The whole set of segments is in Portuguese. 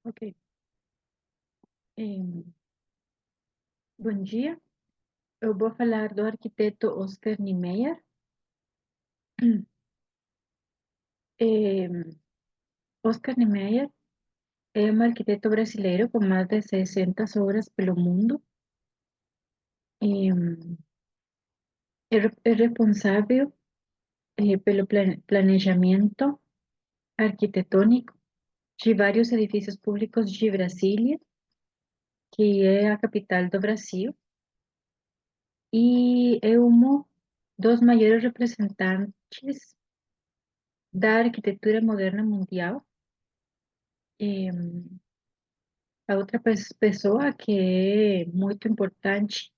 Ok. Em, Bom dia. Eu vou falar do arquiteto Oscar Niemeyer. Em, Oscar Niemeyer é um arquiteto brasileiro com mais de 600 obras pelo mundo. Em, é responsável pelo planejamento arquitetônico de vários edifícios públicos de Brasília, que é a capital do Brasil, e é um dos maiores representantes da arquitetura moderna mundial. Em, A outra pessoa que é muito importante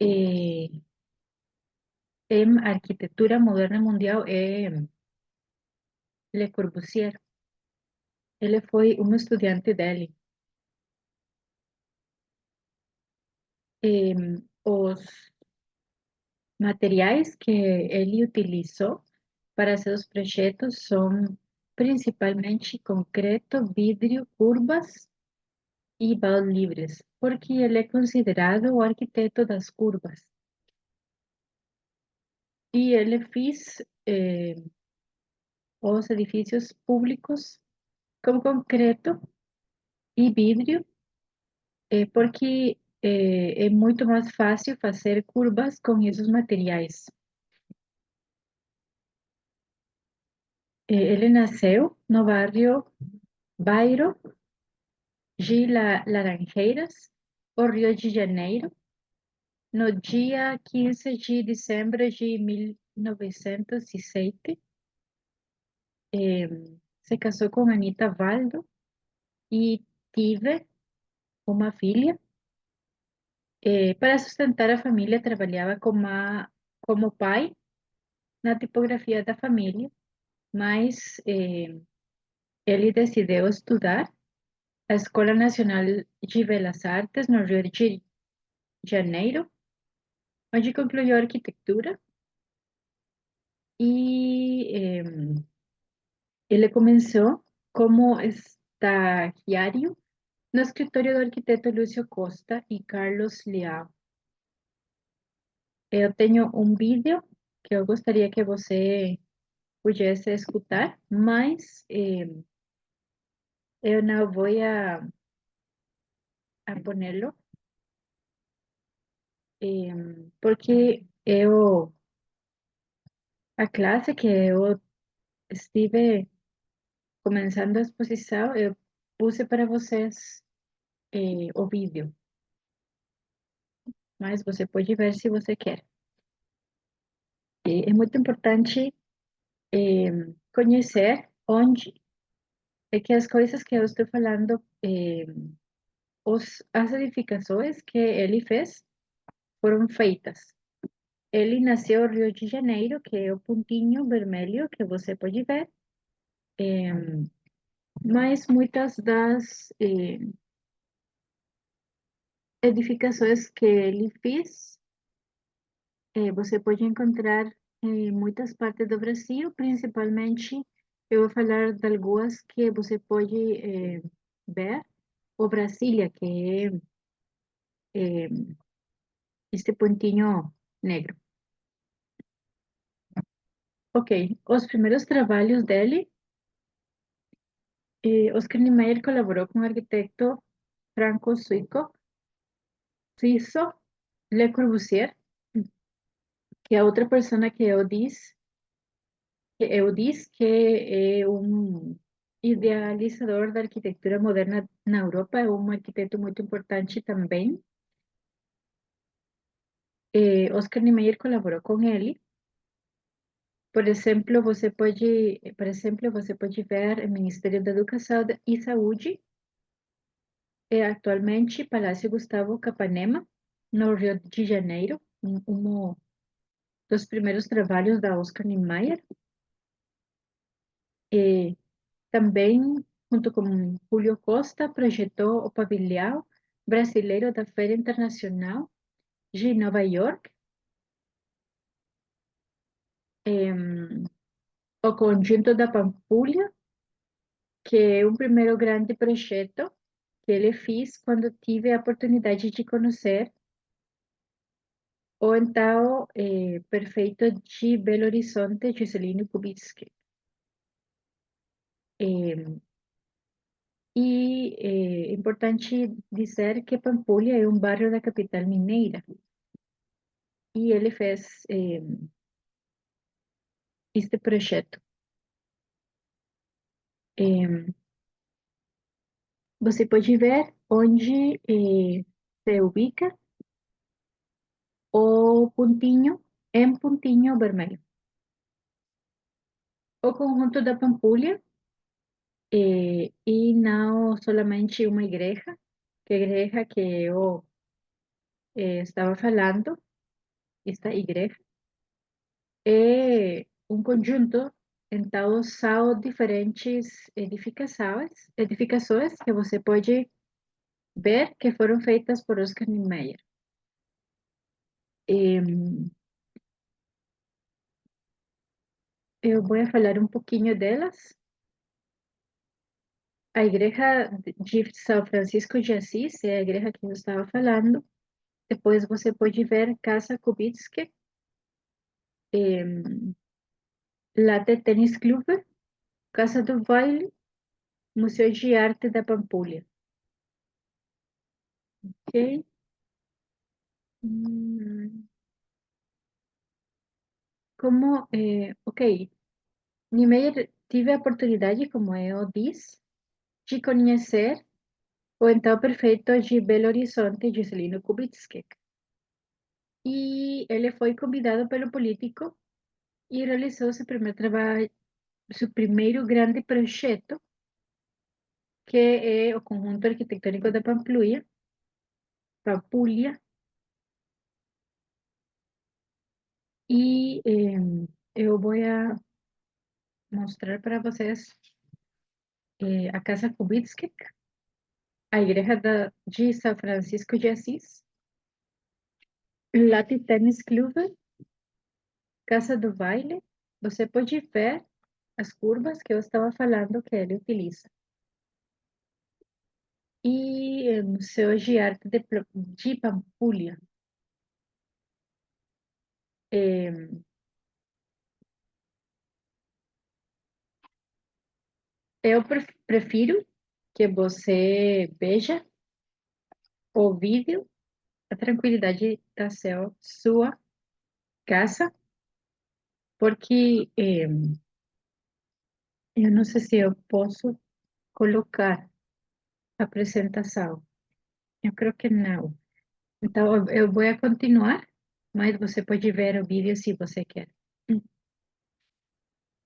eh, em arquitetura moderna mundial é Le Corbusier. Ele foi um estudante dele. Os materiais que ele utilizou para seus projetos são principalmente concreto, vidro, curvas e balde-livres, porque ele é considerado o arquiteto das curvas. E ele fez os edifícios públicos com concreto e vidro, porque é muito mais fácil fazer curvas com esses materiais. Ele nasceu no bairro de Laranjeiras, o Rio de Janeiro, no dia 15 de dezembro de 1907. Eh, Se casou com Anita Valdo e teve uma filha. Para sustentar a família, trabalhava como pai na tipografia da família, mas ele decidiu estudar a Escola Nacional de Belas Artes no Rio de Janeiro, onde concluiu arquitetura e ele começou como estagiário no escritório do arquiteto Lúcio Costa e Carlos Leal. Eu tenho um vídeo que eu gostaria que você pudesse escutar, mas eu não vou a ponerlo, porque a classe que eu estive começando a exposição, eu puse para vocês o vídeo, mas você pode ver se você quer. É muito importante conhecer onde é que as coisas que eu estou falando, as edificações que ele fez foram feitas. Ele nasceu no Rio de Janeiro, que é o pontinho vermelho que você pode ver, mas muitas das edificações que ele fez, você pode encontrar em muitas partes do Brasil, principalmente eu vou falar de algumas que você pode ver, o Brasília, que é este pontinho negro. Ok, os primeiros trabalhos dele, Oscar Niemeyer colaborou com o arquiteto suíço Le Corbusier, que é outra pessoa que é um idealizador da arquitetura moderna na Europa, é um arquiteto muito importante também. Oscar Niemeyer colaborou com ele. Por exemplo, você pode ver o Ministério da Educação e Saúde, atualmente Palácio Gustavo Capanema, no Rio de Janeiro, um dos primeiros trabalhos da Oscar Niemeyer. Eh, Também, junto com Julio Costa, projetou o pavilhão brasileiro da Feira Internacional de Nova York, o conjunto da Pampulha, que é um primeiro grande projeto que ele fez quando tive a oportunidade de conhecer o então prefeito de Belo Horizonte, Juscelino Kubitschek. É importante dizer que Pampulha é um bairro da capital mineira. E ele fez este projeto. Eh, Você pode ver onde se ubica o pontinho, em pontinho vermelho. O conjunto da Pampulha, e não somente uma igreja, que a igreja que eu estava falando, esta igreja, é um conjunto, então são diferentes edificações que você pode ver que foram feitas por Oscar Niemeyer. Eu vou falar um pouquinho delas. A igreja de São Francisco de Assis é a igreja que eu estava falando. Depois você pode ver Casa Kubitschek, Latte Tennis Club, Casa do Baile, Museu de Arte da Pampulha. Ok? Hum, ok, Niemeyer tive a oportunidade, como eu disse, de conhecer o então prefeito de Belo Horizonte, Juscelino Kubitschek. E ele foi convidado pelo político e realizou seu primeiro trabalho, seu primeiro grande projeto, que é o conjunto arquitetônico da Pampulha, e eu vou mostrar para vocês a Casa Kubitschek, a igreja de São Francisco de Assis, Latte Tennis Club, Casa do Baile. Você pode ver as curvas que eu estava falando que ele utiliza. E Museu de Arte de Pampulha. Eu prefiro que você veja o vídeo, a tranquilidade da sua casa, porque eu não sei se eu posso colocar a apresentação. Eu creio que não. Então, eu vou continuar, mas você pode ver o vídeo se você quer.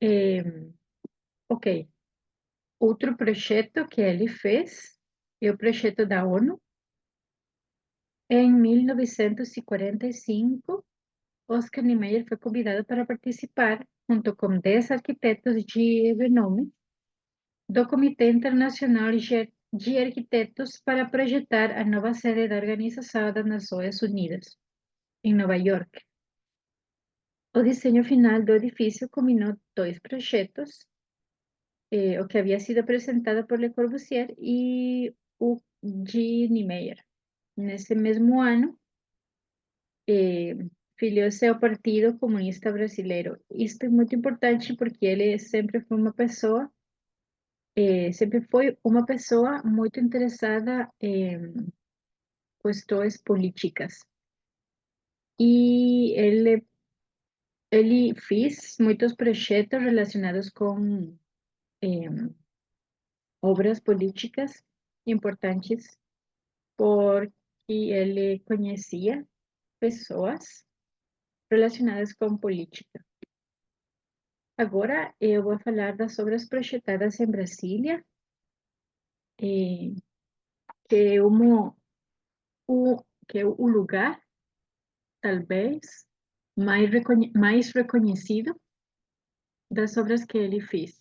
Eh, ok. Outro projeto que ele fez é o projeto da ONU. Em 1945, Oscar Niemeyer foi convidado para participar, junto com 10 arquitetos de renome, do Comitê Internacional de Arquitetos para projetar a nova sede da Organização das Nações Unidas, em Nova York. O desenho final do edifício combinou dois projetos, o que havia sido apresentado por Le Corbusier e o de Niemeyer. Nesse mesmo ano, filiou-se ao Partido Comunista Brasileiro. Isto é muito importante porque ele sempre foi uma pessoa muito interessada em questões políticas. E ele fez muitos projetos relacionados com eh, obras políticas importantes, porque ele conhecia pessoas relacionadas com política. Agora eu vou falar das obras projetadas em Brasília, eh, que é que é o lugar, talvez, mais reconhecido das obras que ele fez.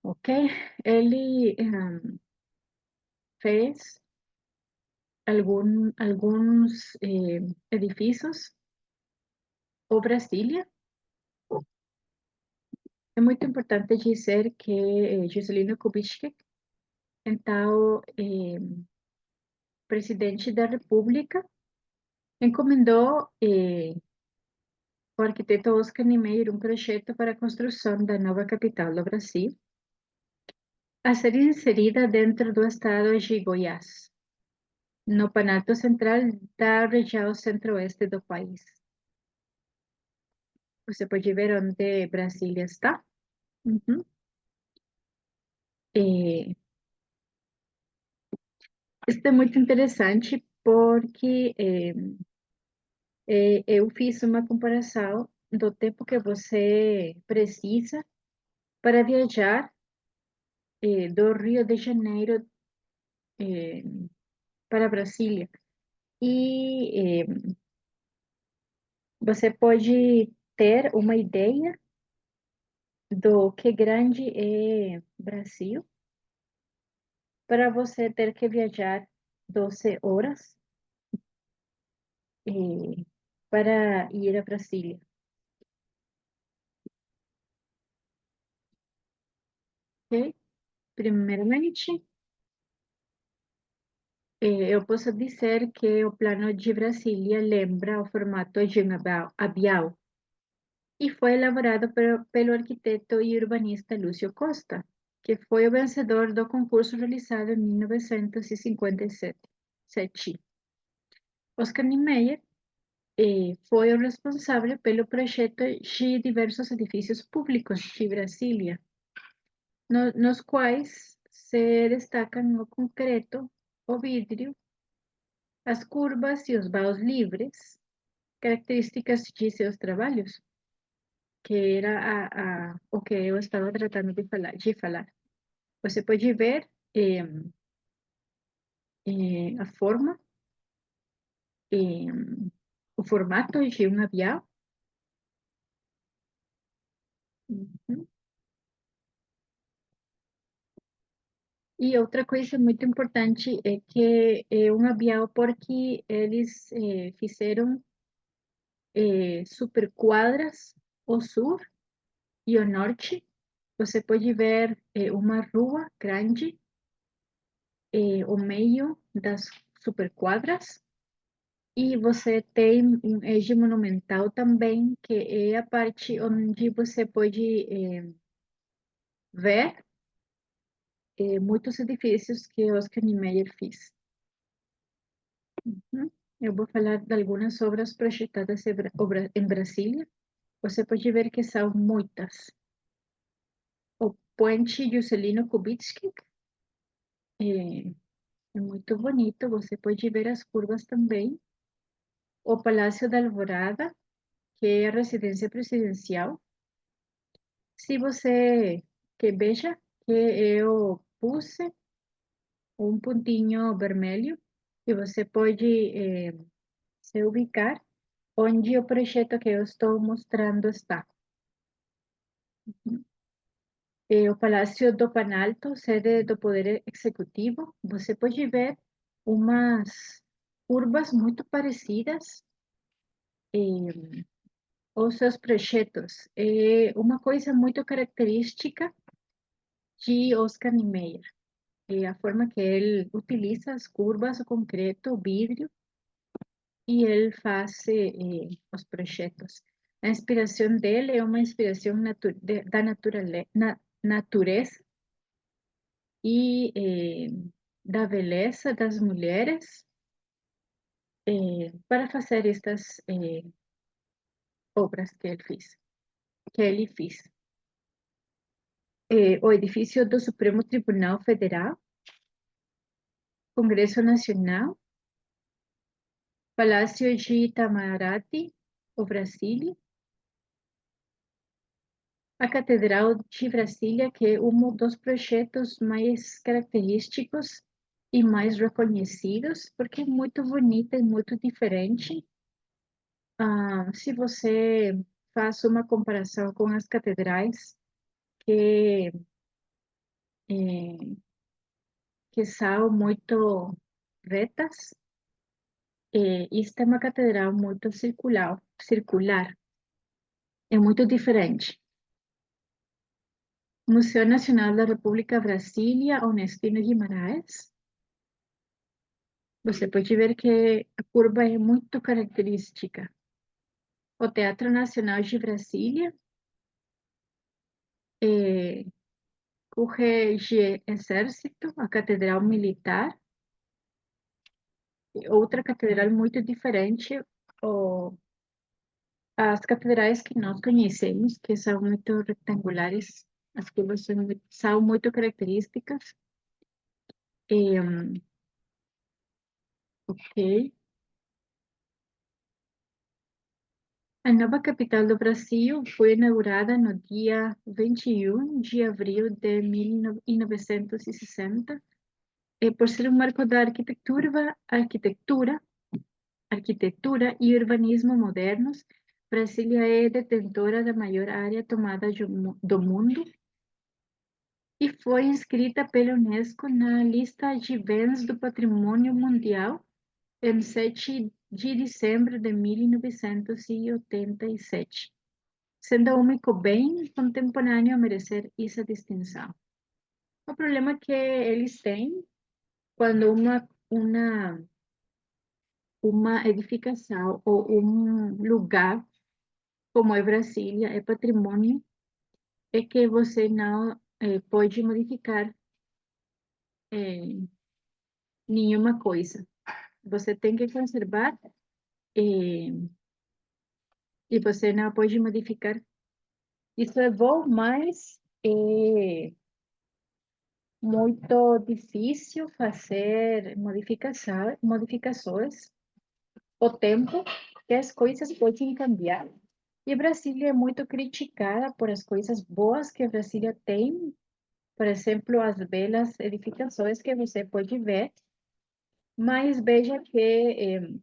Ok? Ele fez alguns edifícios, o Brasília, É muito importante dizer que Juscelino Kubitschek, então presidente da República, encomendou ao arquiteto Oscar Niemeyer um projeto para a construção da nova capital do Brasil, a ser inserida dentro do estado de Goiás, no Planalto Central da região centro-oeste do país. Você pode ver onde Brasília está. Uhum. Eh, Isso é muito interessante porque eu fiz uma comparação do tempo que você precisa para viajar do Rio de Janeiro eh, para Brasília. E você pode ter uma ideia do que grande é Brasil para você ter que viajar 12 horas para ir a Brasília. Ok? Primeiramente, eu posso dizer que o plano de Brasília lembra o formato de um avião e foi elaborado pelo arquiteto e urbanista Lúcio Costa, que foi o vencedor do concurso realizado em 1957. Oscar Niemeyer foi o responsável pelo projeto de diversos edifícios públicos de Brasília, nos quais se destacam o concreto, o vidro, as curvas e os baús livres, características de seus trabalhos, que era o que eu estava tratando de falar. Você pode ver a forma, eh, o formato de um avião. Uhum. E outra coisa muito importante é que é um avião porque eles fizeram superquadras ao sul e ao norte. Você pode ver uma rua grande, o meio das superquadras. E você tem um eixo monumental também, que é a parte onde você pode ver muitos edifícios que Oscar Niemeyer fez. Uhum. Eu vou falar de algumas obras projetadas em Brasília. Você pode ver que são muitas. O Puente Juscelino Kubitschek é, é muito bonito. Você pode ver as curvas também. O Palácio da Alvorada, que é a residência presidencial. Se você que veja que eu puse um pontinho vermelho e você pode se ubicar onde o projeto que eu estou mostrando está. O Palácio do Planalto, sede do Poder Executivo, você pode ver umas curvas muito parecidas aos seus projetos. É uma coisa muito característica de Oscar Niemeyer. A forma que ele utiliza as curvas, o concreto, o vidro, e ele faz os projetos. A inspiração dele é uma inspiração da natureza e da beleza das mulheres para fazer estas obras que ele fez. O edifício do Supremo Tribunal Federal, Congresso Nacional, Palácio de Itamaraty, o Brasília, a Catedral de Brasília, que é um dos projetos mais característicos e mais reconhecidos, porque é muito bonita e muito diferente. Se você faz uma comparação com as catedrais que, eh, que são muito retas, esta é uma catedral muito circular, é muito diferente. Museu Nacional da República Brasília, Onestino Guimarães. Você pode ver que a curva é muito característica. O Teatro Nacional de Brasília, o RG Exército, a Catedral Militar, e outra catedral muito diferente, o, as catedrais que nós conhecemos, que são muito retangulares, as curvas são muito características. Ok. A nova capital do Brasil foi inaugurada no dia 21 de abril de 1960, por ser um marco da arquitetura e urbanismo modernos. Brasília é detentora da maior área tomada do mundo e foi inscrita pela Unesco na lista de bens do patrimônio mundial em 7 de dezembro de 1987, sendo o único bem contemporâneo a merecer essa distinção. O problema que eles têm quando uma edificação ou um lugar, como é Brasília, é patrimônio, é que você não pode modificar eh, nenhuma coisa. Você tem que conservar eh, e você não pode modificar. Isso é bom, mas é muito difícil fazer modificações. O tempo que as coisas podem cambiar. E Brasília é muito criticada por as coisas boas que Brasília tem, por exemplo, as belas edificações que você pode ver, mas veja que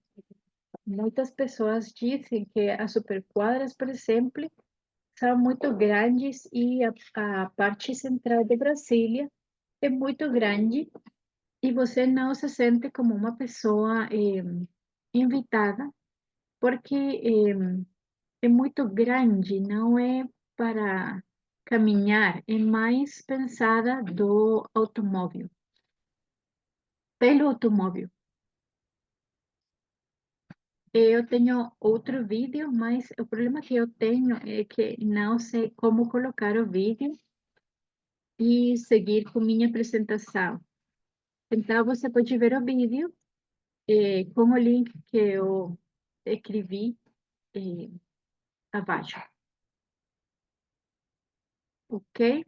muitas pessoas dizem que as superquadras, por exemplo, são muito grandes e a parte central de Brasília é muito grande e você não se sente como uma pessoa invitada, porque é muito grande, não é para caminhar, é mais pensada do automóvel, pelo automóvel. Eu tenho outro vídeo, mas o problema que eu tenho é que não sei como colocar o vídeo e seguir com minha apresentação. Então, você pode ver o vídeo com o link que eu escrevi eh, abaixo, ok?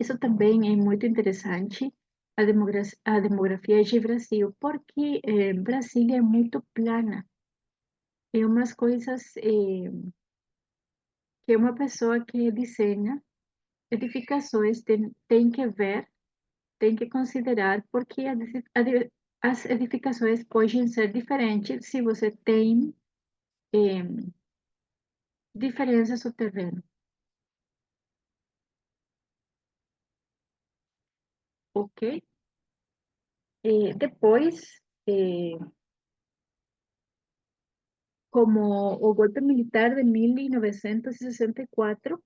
Isso também é muito interessante, a demografia de Brasil, porque Brasília é muito plana. É umas coisas que uma pessoa que desenha edificações tem que ver, tem que considerar, porque as edificações podem ser diferentes se você tem eh, diferenças no terreno, ok? Depois, como o golpe militar de 1964,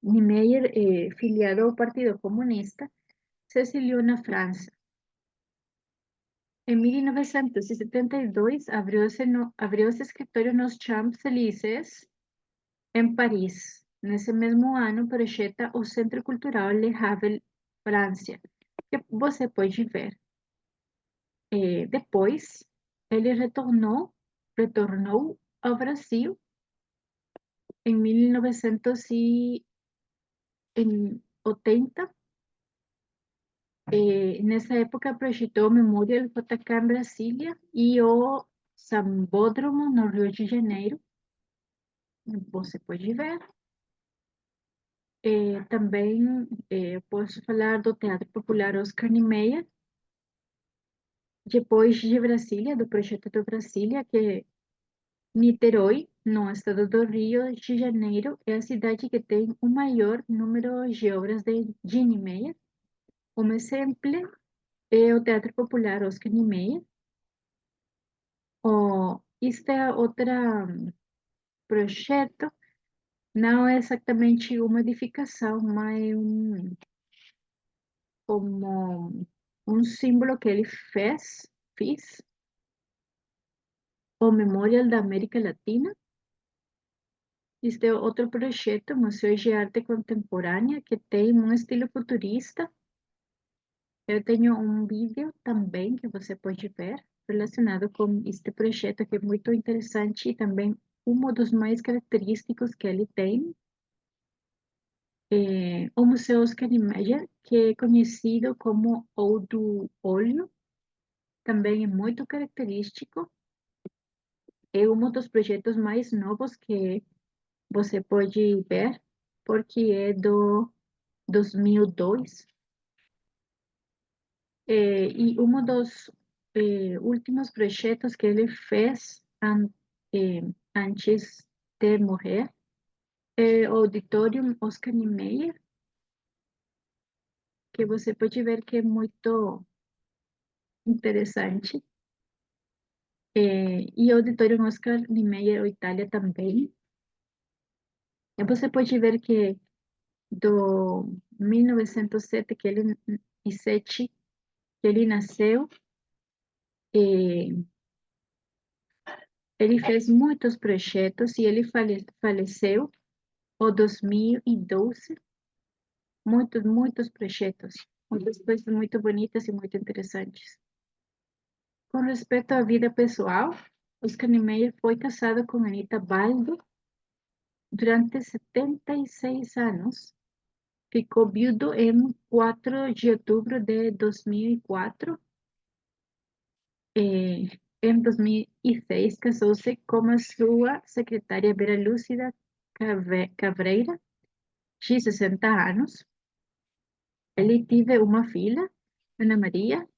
Niemeyer, filiado ao Partido Comunista, se exiliou na França. Em 1972, abriu-se escritório nos Champs-Élysées, em Paris. Nesse mesmo ano, projeta o Centro Cultural Le Havre, França, que você pode ver. Depois, ele retornou ao Brasil em 1980. Nessa época, projetou o Memorial JK em Brasília e o Sambódromo, no Rio de Janeiro. Você pode ver. Também posso falar do Teatro Popular Oscar Niemeyer, depois de Brasília, do projeto do Brasília, que Niterói, no estado do Rio de Janeiro, é a cidade que tem o maior número de obras de Niemeyer. Um exemplo é o Teatro Popular Oscar Niemeyer. Este é outro projeto Não é exatamente uma edificação, mas como um símbolo que ele fez, o Memorial da América Latina. Este é outro projeto, Museu de Arte Contemporânea, que tem um estilo futurista. Eu tenho um vídeo também que você pode ver relacionado com este projeto, que é muito interessante e também um dos mais característicos que ele tem. O Museu Oscar Niemeyer, que é conhecido como o do Óleo, também é muito característico. É um dos projetos mais novos que você pode ver, porque é do 2002. E um dos últimos projetos que ele fez antes de morrer é o Auditorium Oscar Niemeyer, que você pode ver que é muito interessante. E o Auditorium Oscar Niemeyer, Itália também. E você pode ver que do 1907 que ele nasceu, eh, ele fez muitos projetos e ele faleceu em 2012. Muitos projetos, muitas coisas muito bonitas e muito interessantes. Com respeito à vida pessoal, Oscar Niemeyer foi casado com Anita Baldo durante 76 anos. Ficou viudo em 4 de outubro de 2004. Em 2006, casou-se com a sua secretária Vera Lúcida Cavreira, de 60 anos. Ele teve uma filha, Ana Maria,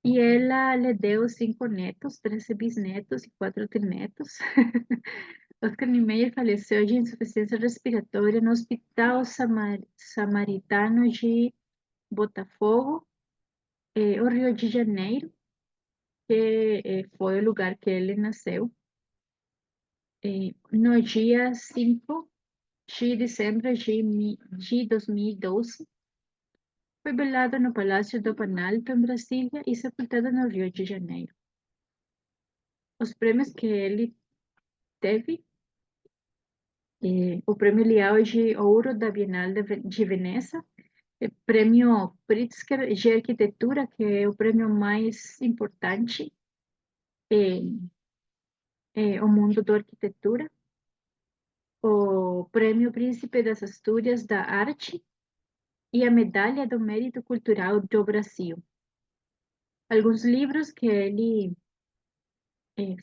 e ela lhe deu 5 netos, 13 bisnetos e 4 trinetos. Oscar Niemeyer faleceu de insuficiência respiratória no Hospital Samaritano de Botafogo, o Rio de Janeiro, que foi o lugar que ele nasceu. No dia 5 de dezembro de 2012, foi velado no Palácio do Planalto, em Brasília, e sepultado no Rio de Janeiro. Os prêmios que ele teve, o Prêmio Leal de Ouro da Bienal de Veneza, o Prêmio Pritzker de Arquitetura, que é o prêmio mais importante o mundo da arquitetura, o Prêmio Príncipe das Astúrias da Arte e a Medalha do Mérito Cultural do Brasil. Alguns livros que ele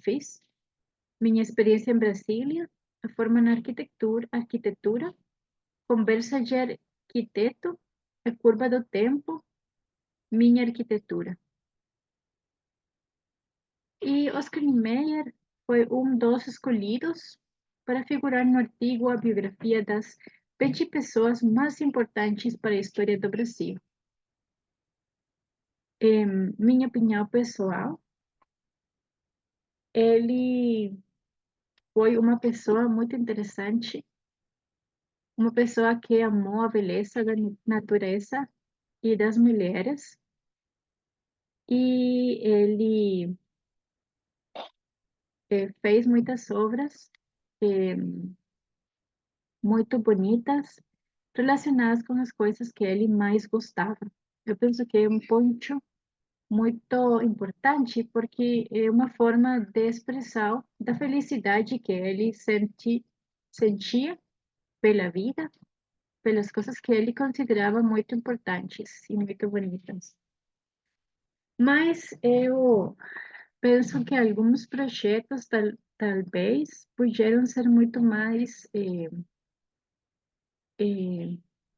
fez: Minha Experiência em Brasília, A Forma na Arquitetura, Conversa de Arquiteto, A Curva do Tempo, Minha Arquitetura. E Oscar Niemeyer foi um dos escolhidos para figurar no artigo A Biografia das 20 pessoas mais importantes para a história do Brasil. Em minha opinião pessoal, ele foi uma pessoa muito interessante, uma pessoa que amou a beleza da natureza e das mulheres, e ele fez muitas obras eh, muito bonitas relacionadas com as coisas que ele mais gostava. Eu penso que é um ponto muito importante porque é uma forma de expressão da felicidade que ele sentia pela vida, pelas coisas que ele considerava muito importantes e muito bonitas. Mas eu penso que alguns projetos talvez puderam ser muito mais eh,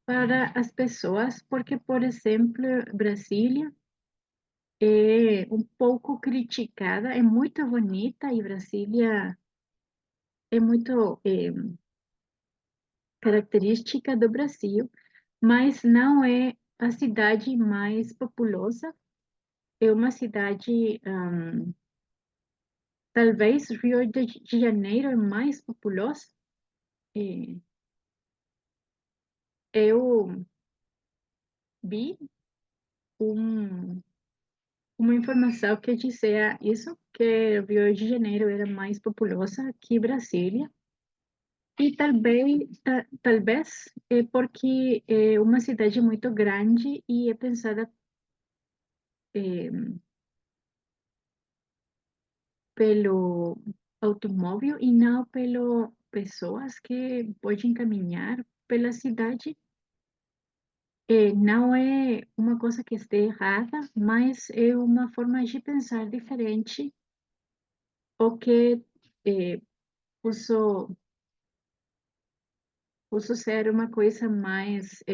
para as pessoas, porque, por exemplo, Brasília é um pouco criticada, é muito bonita e Brasília é muito característica do Brasil, mas não é a cidade mais populosa. É uma cidade, talvez Rio de Janeiro é mais populosa, eh, eu vi um, uma informação que dizia isso, que Rio de Janeiro era mais populosa que Brasília, e talvez é porque é uma cidade muito grande e é pensada eh, pelo automóvel e não pelo pessoas que podem caminhar pela cidade. Não é uma coisa que esteja errada, mas é uma forma de pensar diferente, o que eh, posso, posso ser uma coisa mais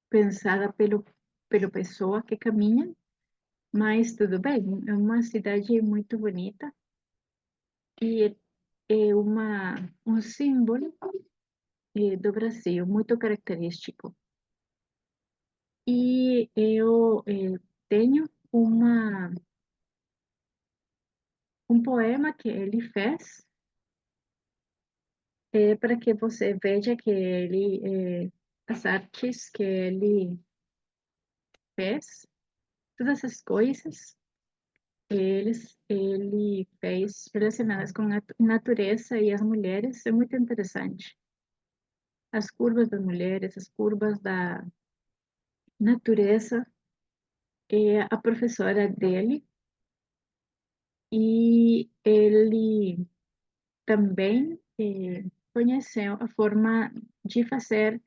pensada pelo pessoa que caminha, mas tudo bem, é uma cidade muito bonita e é um símbolo do Brasil, muito característico. E eu tenho um poema que ele fez, para que você veja que as artes que ele fez, todas as coisas, ele fez relacionadas com a natureza e as mulheres, é muito interessante. As curvas das mulheres, as curvas da natureza, a professora dele, e ele também conheceu a forma de fazer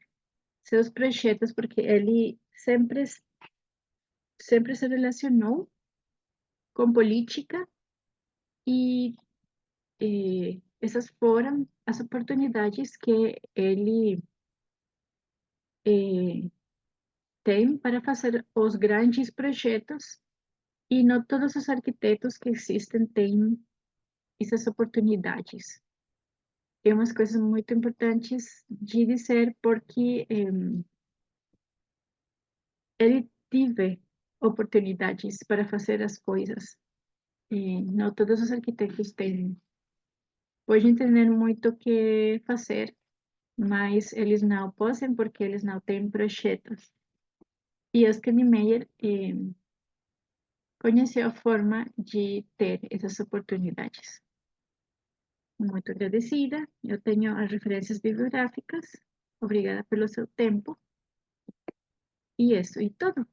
seus projetos, porque ele sempre se relacionou com política e essas foram as oportunidades que ele eh, tem para fazer os grandes projetos, e não todos os arquitetos que existem têm essas oportunidades. É umas coisas muito importantes de dizer, porque ele teve oportunidades para fazer as coisas. E não todos os arquitetos têm. Podem ter muito o que fazer, mas eles não podem porque eles não têm projetos. E Oscar Niemeyer conheceu a forma de ter essas oportunidades. Muito agradecida. Eu tenho as referências bibliográficas. Obrigada pelo seu tempo. E isso, e todo.